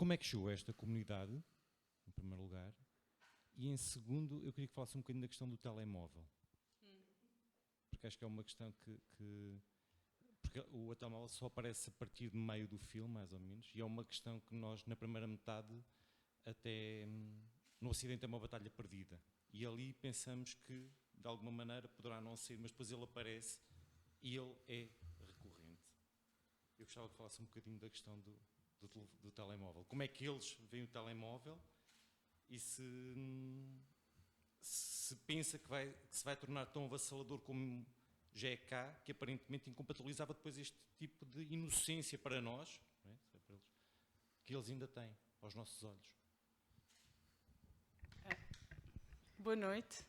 como é que chegou a esta comunidade, em primeiro lugar, e em segundo, eu queria que falasse um bocadinho da questão do telemóvel. Porque acho que é uma questão porque o telemóvel só aparece a partir de meio do filme, mais ou menos, e é uma questão que nós, na primeira metade, até no Ocidente é uma batalha perdida. E ali pensamos que, de alguma maneira, poderá não ser, mas depois ele aparece e ele é recorrente. Eu gostava que falasse um bocadinho da questão do telemóvel. Como é que eles veem o telemóvel e se pensa que se vai tornar tão avassalador como já é cá, que aparentemente incompatibilizava depois este tipo de inocência para nós, não é? Que eles ainda têm, aos nossos olhos. Boa noite.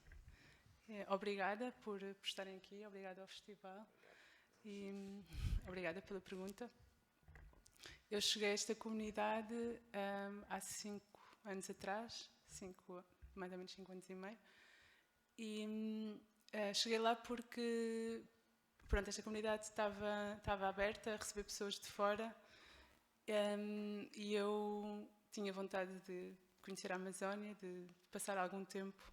Obrigada por estarem aqui, obrigada ao festival e obrigada pela pergunta. Eu cheguei a esta comunidade há 5 anos atrás, mais ou menos 5 anos e meio, e cheguei lá porque pronto, esta comunidade estava aberta a receber pessoas de fora e eu tinha vontade de conhecer a Amazónia, de passar algum tempo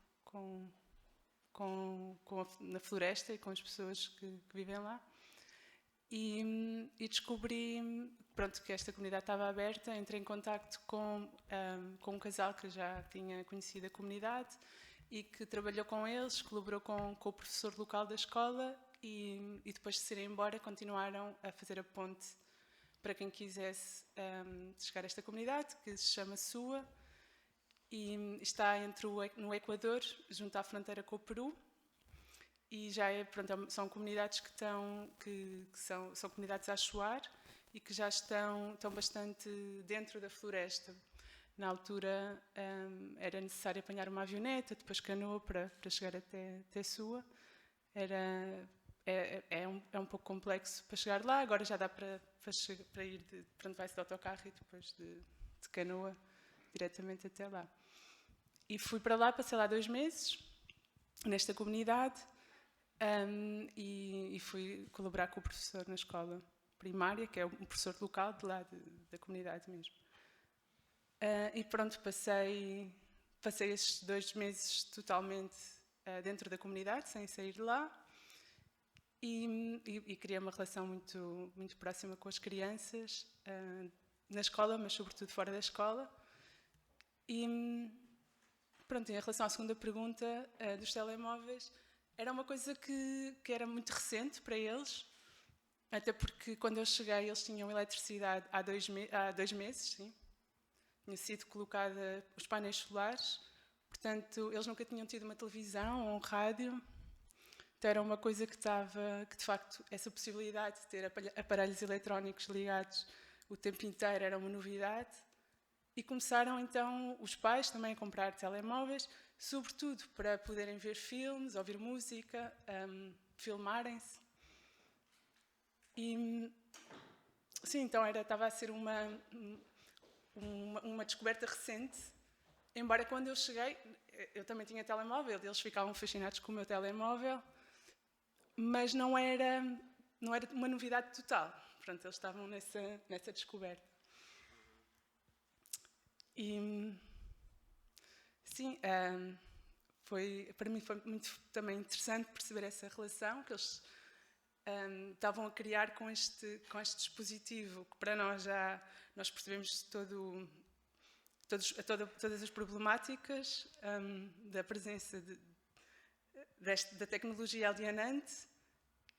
na floresta e com as pessoas que vivem lá. E descobri pronto, que esta comunidade estava aberta, entrei em contacto com um casal que já tinha conhecido a comunidade e que trabalhou com eles, colaborou com o professor local da escola e depois de se irem embora continuaram a fazer a ponte para quem quisesse chegar a esta comunidade, que se chama SUA, e está no Equador, junto à fronteira com o Peru. E já são comunidades que são comunidades a achoar e que já estão bastante dentro da floresta. Na altura era necessário apanhar uma avioneta, depois canoa para chegar até Sua. É um pouco complexo para chegar lá, agora já dá para ir, vai-se de autocarro e depois de canoa diretamente até lá. E fui para lá, passei lá 2 meses, nesta comunidade. E fui colaborar com o professor na escola primária, que é um professor local de lá, da comunidade mesmo. E pronto, passei estes 2 meses totalmente dentro da comunidade, sem sair de lá, e criei uma relação muito, muito próxima com as crianças, na escola, mas sobretudo fora da escola. E pronto, em relação à segunda pergunta dos telemóveis, era uma coisa que era muito recente para eles, até porque quando eu cheguei eles tinham eletricidade há 2 meses, sim. Tinha sido colocada os painéis solares, portanto eles nunca tinham tido uma televisão ou um rádio, então era uma coisa que de facto, essa possibilidade de ter aparelhos eletrónicos ligados o tempo inteiro era uma novidade. E começaram então os pais também a comprar telemóveis, sobretudo para poderem ver filmes, ouvir música, filmarem-se. E sim, então estava a ser uma descoberta recente, embora quando eu cheguei, eu também tinha telemóvel, eles ficavam fascinados com o meu telemóvel, mas não era uma novidade total. Pronto, eles estavam nessa descoberta. E sim, para mim foi muito também interessante perceber essa relação que eles estavam a criar com este dispositivo, que para nós percebemos todas as problemáticas da presença da tecnologia alienante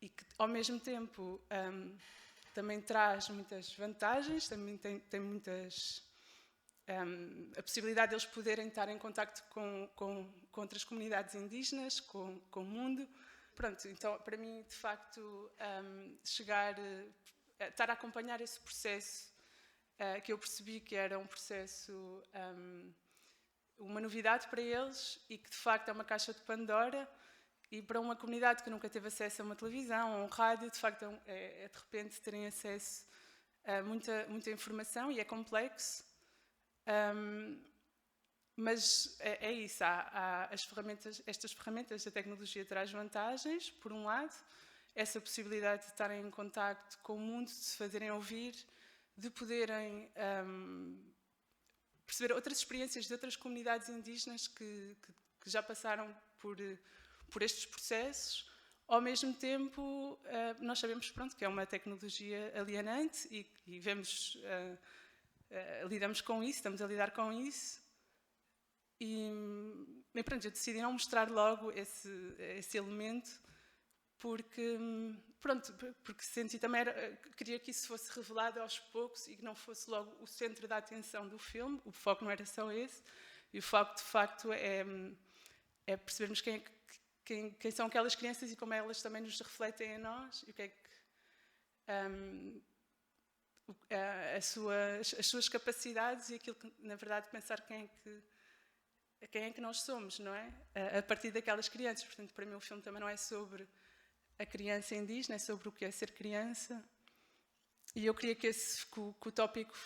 e que ao mesmo tempo também traz muitas vantagens, também tem muitas... a possibilidade de eles poderem estar em contacto com outras comunidades indígenas, com o mundo. Pronto, então, para mim, de facto, estar a acompanhar esse processo, que eu percebi que era um processo, uma novidade para eles e que, de facto, é uma caixa de Pandora, e para uma comunidade que nunca teve acesso a uma televisão, a um rádio, de facto, de repente, terem acesso a muita informação, e é complexo. Mas é isso, há estas ferramentas da tecnologia traz vantagens, por um lado, essa possibilidade de estarem em contacto com o mundo, de se fazerem ouvir, de poderem perceber outras experiências de outras comunidades indígenas que já passaram por estes processos. Ao mesmo tempo, nós sabemos, pronto, que é uma tecnologia alienante e vemos, lidamos com isso, estamos a lidar com isso. E pronto, eu decidi não mostrar logo esse elemento, porque senti também, queria que isso fosse revelado aos poucos e que não fosse logo o centro da atenção do filme. O foco não era só esse, e o foco, de facto, é percebermos quem são aquelas crianças e como elas também nos refletem a nós, e o que é que as suas capacidades e aquilo que, na verdade, pensar quem é que nós somos, não é? A partir daquelas crianças. Portanto, para mim o filme também não é sobre a criança indígena, é sobre o que é ser criança. E eu queria que o tópico,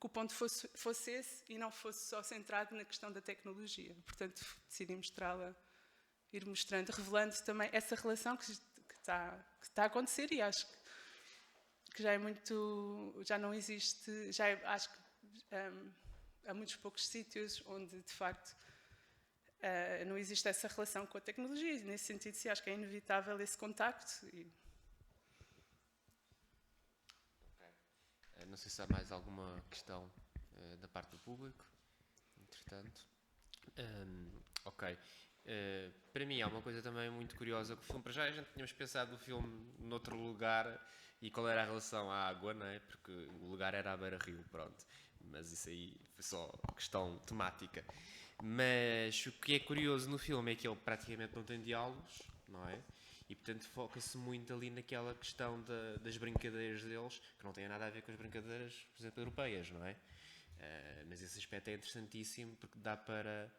que o ponto fosse esse e não fosse só centrado na questão da tecnologia. Portanto, decidi mostrá-la, ir mostrando, revelando também essa relação que está a acontecer, e acho que já não existe, acho que há muitos poucos sítios onde, de facto, não existe essa relação com a tecnologia. E, nesse sentido, sim, acho que é inevitável esse contacto. Não sei se há mais alguma questão da parte do público, entretanto. Ok. Para mim há uma coisa também muito curiosa com o filme. Para já a gente tínhamos pensado o filme noutro lugar e qual era a relação à água, não é? Porque o lugar era à beira-rio, pronto. Mas isso aí foi só questão temática. Mas o que é curioso no filme é que ele praticamente não tem diálogos, não é? E portanto foca-se muito ali naquela questão das brincadeiras deles, que não têm nada a ver com as brincadeiras, por exemplo, europeias, não é? Mas esse aspecto é interessantíssimo porque dá para,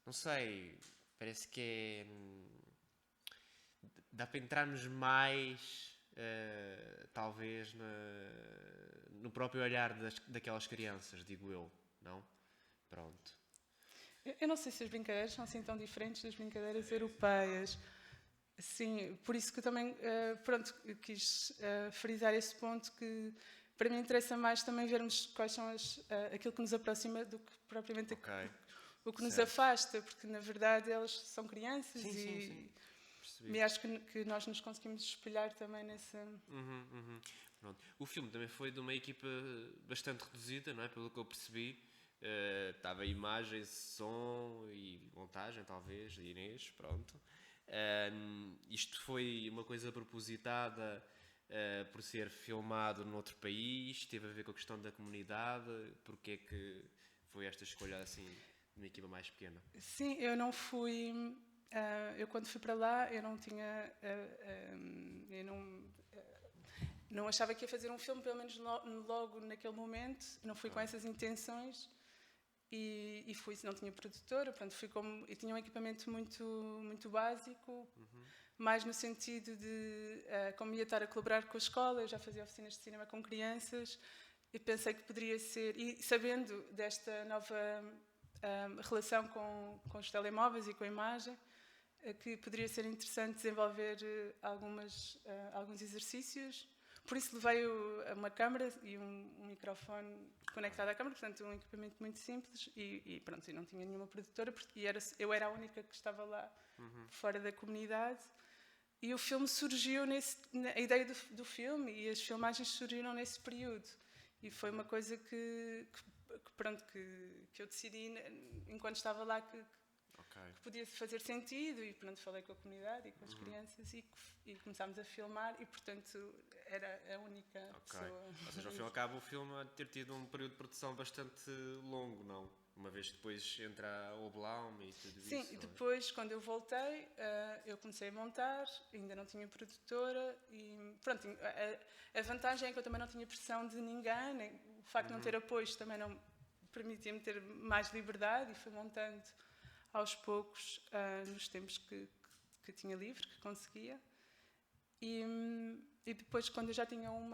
não sei, parece que dá para entrarmos mais, talvez, no próprio olhar daquelas crianças, digo eu, não? Pronto. Eu não sei se as brincadeiras são assim tão diferentes das brincadeiras europeias. Sim, por isso que eu também quis frisar esse ponto, que para mim interessa mais também vermos quais são aquilo que nos aproxima do que propriamente o que nos afasta, porque na verdade elas são crianças. Sim. E acho que nós nos conseguimos espelhar também nessa... Pronto. O filme também foi de uma equipa bastante reduzida, não é? Pelo que eu percebi. Estava imagem, som e montagem, talvez, de Inês, pronto. Isto foi uma coisa propositada por ser filmado noutro país, teve a ver com a questão da comunidade. Porque é que foi esta escolha assim de uma equipa mais pequena? Sim, eu não fui... eu quando fui para lá, eu não tinha... eu não achava que ia fazer um filme, pelo menos logo naquele momento. Não fui com essas intenções. E fui, não tinha produtora, pronto, e tinha um equipamento muito básico, mais no sentido de, como ia estar a colaborar com a escola, eu já fazia oficinas de cinema com crianças, e pensei que poderia ser, e sabendo desta nova relação com os telemóveis e com a imagem, que poderia ser interessante desenvolver alguns exercícios. Por isso levei uma câmara e um microfone conectado à câmara, portanto um equipamento muito simples, e pronto, eu não tinha nenhuma produtora, porque eu era a única que estava lá fora da comunidade, e o filme surgiu a ideia do filme e as filmagens surgiram nesse período, e foi uma coisa que eu decidi enquanto estava lá que podia fazer sentido, e pronto, falei com a comunidade e com as crianças e começámos a filmar, e portanto era a única pessoa. Ou seja, ao fim e ao cabo o filme a ter tido um período de produção bastante longo, não? Uma vez que depois entra o Oblaume e tudo isso. Sim, e depois quando eu voltei, eu comecei a montar, ainda não tinha produtora, e pronto, a vantagem é que eu também não tinha pressão de ninguém, o facto de não ter apoios também não permitia-me ter mais liberdade, e fui montando aos poucos, nos tempos que tinha livre, que conseguia. E depois, quando eu já tinha um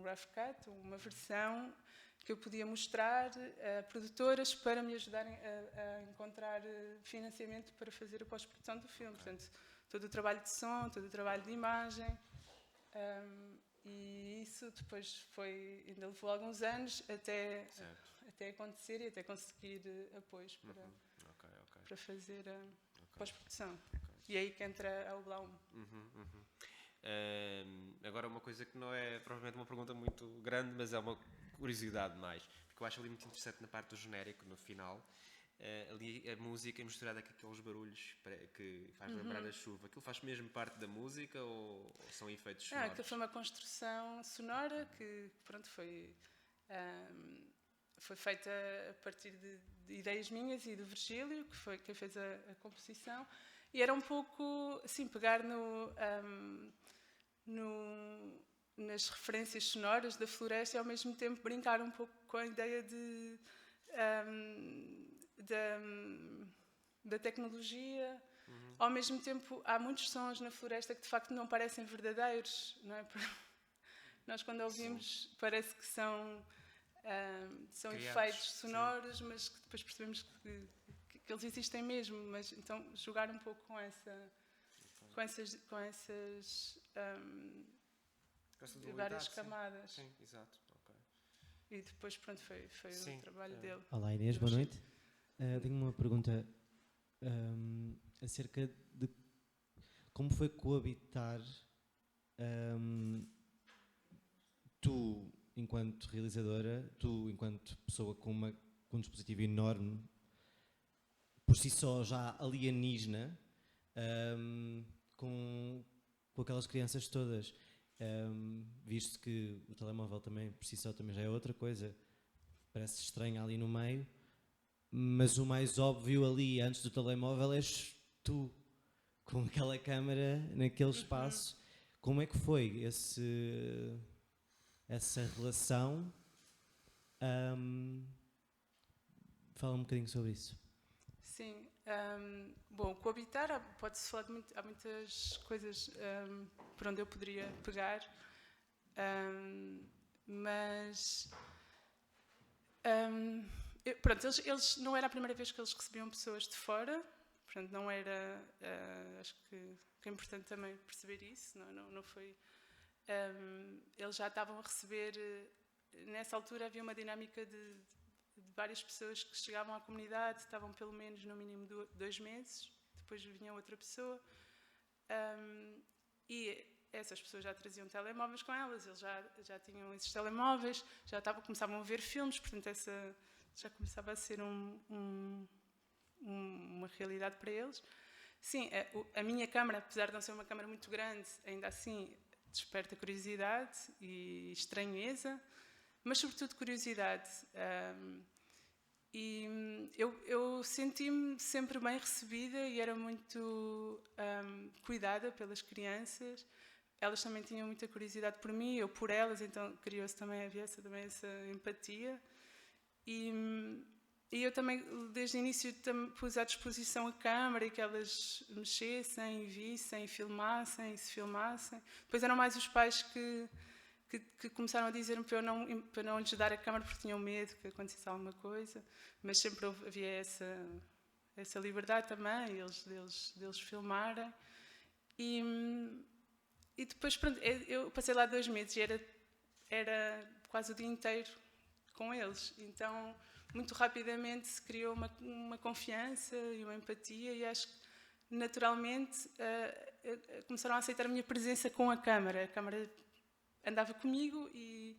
rough cut, uma versão que eu podia mostrar a produtoras para me ajudarem a encontrar financiamento para fazer a pós-produção do filme. Portanto, todo o trabalho de som, todo o trabalho de imagem, E isso depois ainda levou alguns anos até acontecer e até conseguir apoios para fazer a pós-produção. E é aí que entra a Ublaum. Agora, uma coisa que não é provavelmente uma pergunta muito grande, mas é uma curiosidade mais, porque eu acho ali muito interessante na parte do genérico, no final, ali a música é misturada com aqueles barulhos que faz lembrar a chuva. Aquilo faz mesmo parte da música ou são efeitos sonoros? Aquilo foi uma construção sonora que, pronto, foi feita a partir de ideias minhas e do Virgílio, que foi quem fez a composição, e era um pouco assim, pegar nas referências sonoras da floresta e ao mesmo tempo brincar um pouco com a ideia da tecnologia. Ao mesmo tempo, há muitos sons na floresta que de facto não parecem verdadeiros, não é? Nós, quando ouvimos, parece que são efeitos sonoros, mas que depois percebemos que eles existem mesmo. Mas então jogar um pouco com essas várias camadas. Sim, exato. Okay. E depois, pronto, foi um trabalho dele. Olá, Inês, boa noite. Tenho uma pergunta acerca de como foi coabitar tu, enquanto realizadora, tu, enquanto pessoa com um dispositivo enorme, por si só já alienígena, com aquelas crianças todas. Visto que o telemóvel também, por si só, também já é outra coisa, parece estranho ali no meio, mas o mais óbvio ali, antes do telemóvel, és tu, com aquela câmara, naquele espaço. Como é que foi essa relação? Fala um bocadinho sobre isso. Sim. Bom, coabitar, pode-se falar há muitas coisas por onde eu poderia pegar, mas pronto, eles não era a primeira vez que eles recebiam pessoas de fora, portanto não era, acho que é importante também perceber isso, não foi, eles já estavam a receber, nessa altura havia uma dinâmica de várias pessoas que chegavam à comunidade, estavam pelo menos no mínimo 2 meses, depois vinha outra pessoa, e essas pessoas já traziam telemóveis com elas, eles já tinham esses telemóveis, começavam a ver filmes, portanto já começava a ser uma realidade para eles. Sim, a minha câmara, apesar de não ser uma câmara muito grande, ainda assim desperta curiosidade e estranheza, mas sobretudo curiosidade. E eu senti-me sempre bem recebida e era muito cuidada pelas crianças. Elas também tinham muita curiosidade por mim, eu por elas, então havia essa empatia. E eu também, desde o início, pus à disposição a câmara e que elas mexessem, vissem, filmassem, se filmassem. Depois eram mais os pais que começaram a dizer-me para eu não lhes dar a câmara porque tinham medo que acontecesse alguma coisa, mas sempre havia essa liberdade também, deles filmarem. E depois, pronto, eu passei lá 2 meses e era quase o dia inteiro com eles, então muito rapidamente se criou uma confiança e uma empatia e acho que naturalmente começaram a aceitar a minha presença com a câmara andava comigo e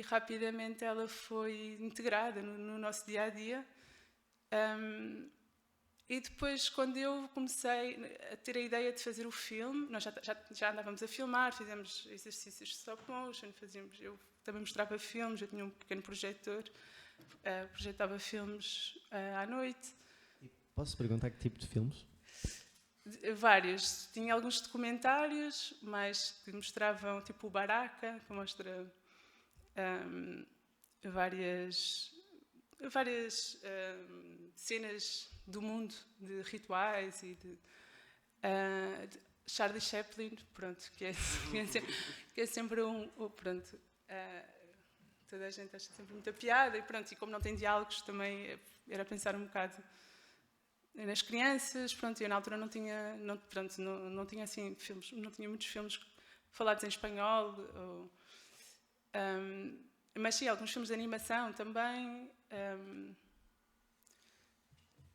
rapidamente ela foi integrada no nosso dia-a-dia. E depois, quando eu comecei a ter a ideia de fazer o filme, nós já andávamos a filmar, fizemos exercícios de stop motion, eu também mostrava filmes, eu tinha um pequeno projetor, projetava filmes à noite. E posso perguntar que tipo de filmes? Vários. Tinha alguns documentários, mas que mostravam, tipo o Baraka, que mostra várias cenas do mundo, de rituais e de Charlie Chaplin, pronto, que é sempre pronto, toda a gente acha sempre muita piada e pronto, e como não tem diálogos também era pensar um bocado nas crianças, pronto, eu na altura não tinha assim filmes, não tinha muitos filmes falados em espanhol. Mas sim, alguns filmes de animação também.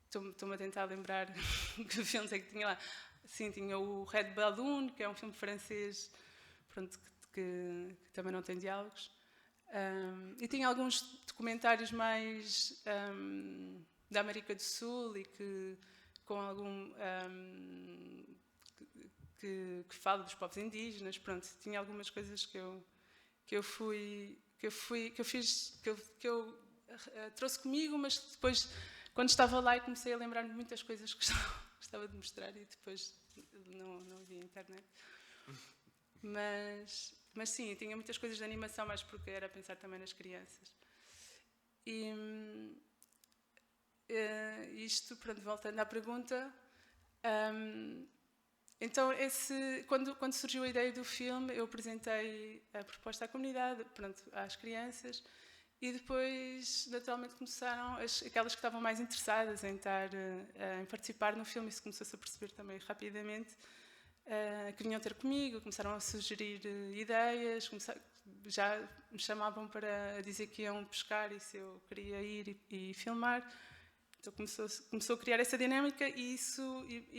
Estou-me a tentar lembrar que filmes é que tinha lá. Sim, tinha o Red Balloon, que é um filme francês, pronto, que também não tem diálogos. E tinha alguns documentários mais da América do Sul e que com algum que fala dos povos indígenas. Pronto, tinha algumas coisas que eu trouxe comigo, mas depois, quando estava lá, comecei a lembrar-me de muitas coisas que gostava de mostrar e depois não havia internet. Mas sim, tinha muitas coisas de animação, mas porque era pensar também nas crianças. E isto, pronto, voltando à pergunta. Então, quando surgiu a ideia do filme, eu apresentei a proposta à comunidade, pronto, às crianças, e depois, naturalmente, começaram aquelas que estavam mais interessadas em participar no filme. Isso começou-se a perceber também rapidamente, que vinham ter comigo, começaram a sugerir ideias, já me chamavam para dizer que iam pescar e se eu queria ir e filmar. Então começou a criar essa dinâmica e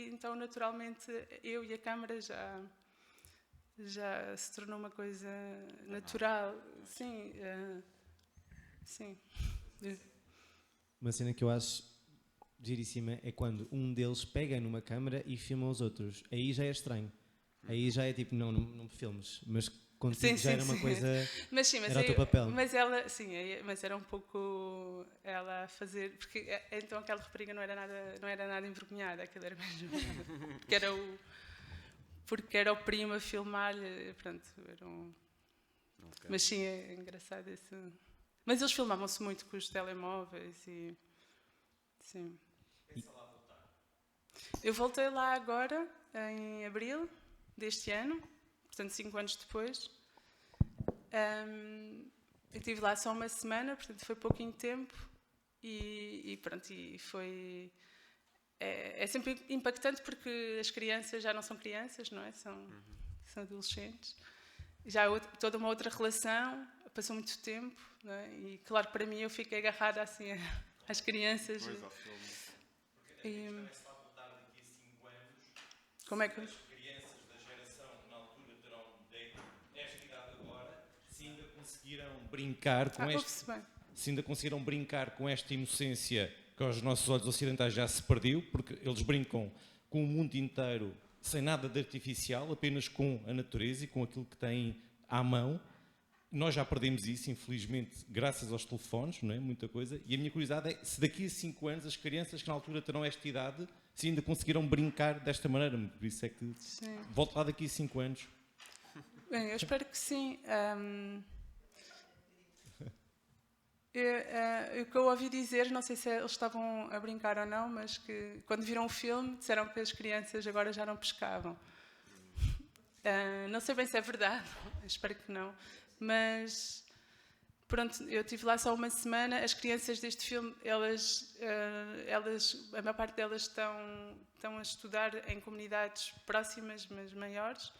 então naturalmente eu e a câmara já se tornou uma coisa natural. Sim, sim. Uma cena que eu acho giríssima é quando um deles pega numa câmara e filma os outros. Aí já é estranho. Aí já é tipo, não me filmes, mas contigo já era uma coisa. Mas sim, era o teu papel. Mas ela, sim, mas era um pouco ela a fazer, porque então aquela rapariga não era nada envergonhada, aquilo era mesmo, porque era o primo a filmar-lhe, pronto, Okay. Mas sim, é engraçado isso. Mas eles filmavam-se muito com os telemóveis e sim. Eu voltei lá agora, em abril deste ano, portanto 5 anos depois. Eu estive lá só uma semana, portanto foi pouquinho tempo e pronto, e foi... É sempre impactante porque as crianças já não são crianças, não é? São adolescentes. Já há toda uma outra relação, passou muito tempo, não é? E claro, para mim eu fiquei agarrada assim às crianças. Pois, ao filme. Porque a gente vai voltar daqui a 5 anos. Como é que... As crianças da geração que na altura terão esta idade agora, se ainda conseguiram brincar com esta inocência que aos nossos olhos ocidentais já se perdeu, porque eles brincam com o mundo inteiro sem nada de artificial, apenas com a natureza e com aquilo que têm à mão. Nós já perdemos isso, infelizmente, graças aos telefones, não é? Muita coisa. E a minha curiosidade é se daqui a 5 anos as crianças que na altura terão esta idade, se ainda conseguiram brincar desta maneira. Por isso é que volto lá daqui a 5 anos. Bem, eu espero que sim. O que eu ouvi dizer, não sei se eles estavam a brincar ou não, mas que quando viram o filme disseram que as crianças agora já não pescavam. Não sei bem se é verdade, espero que não. Mas, pronto, eu estive lá só uma semana. As crianças deste filme, a maior parte delas estão a estudar em comunidades próximas, mas maiores.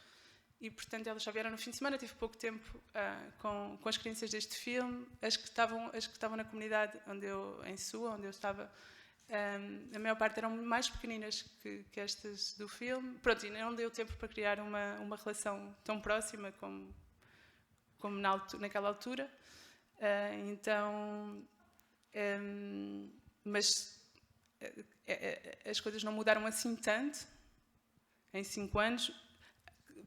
E, portanto, elas só vieram no fim de semana. Tive pouco tempo com as crianças deste filme. As que estavam na comunidade em Sua, onde eu estava, a maior parte eram mais pequeninas que estas do filme. Pronto, e não deu tempo para criar uma relação tão próxima como naquela altura. Mas as coisas não mudaram assim tanto em 5 anos.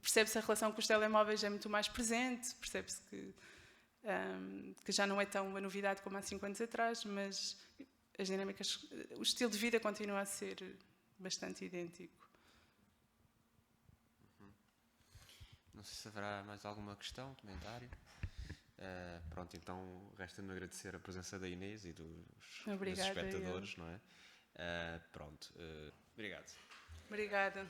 Percebe-se a relação com os telemóveis é muito mais presente, percebe-se que já não é tão uma novidade como há 5 anos atrás, mas as dinâmicas, o estilo de vida continua a ser bastante idêntico. Não sei se haverá mais alguma questão, comentário. Pronto, então resta-me agradecer a presença da Inês e dos espectadores, não é? Pronto, obrigado. Obrigada.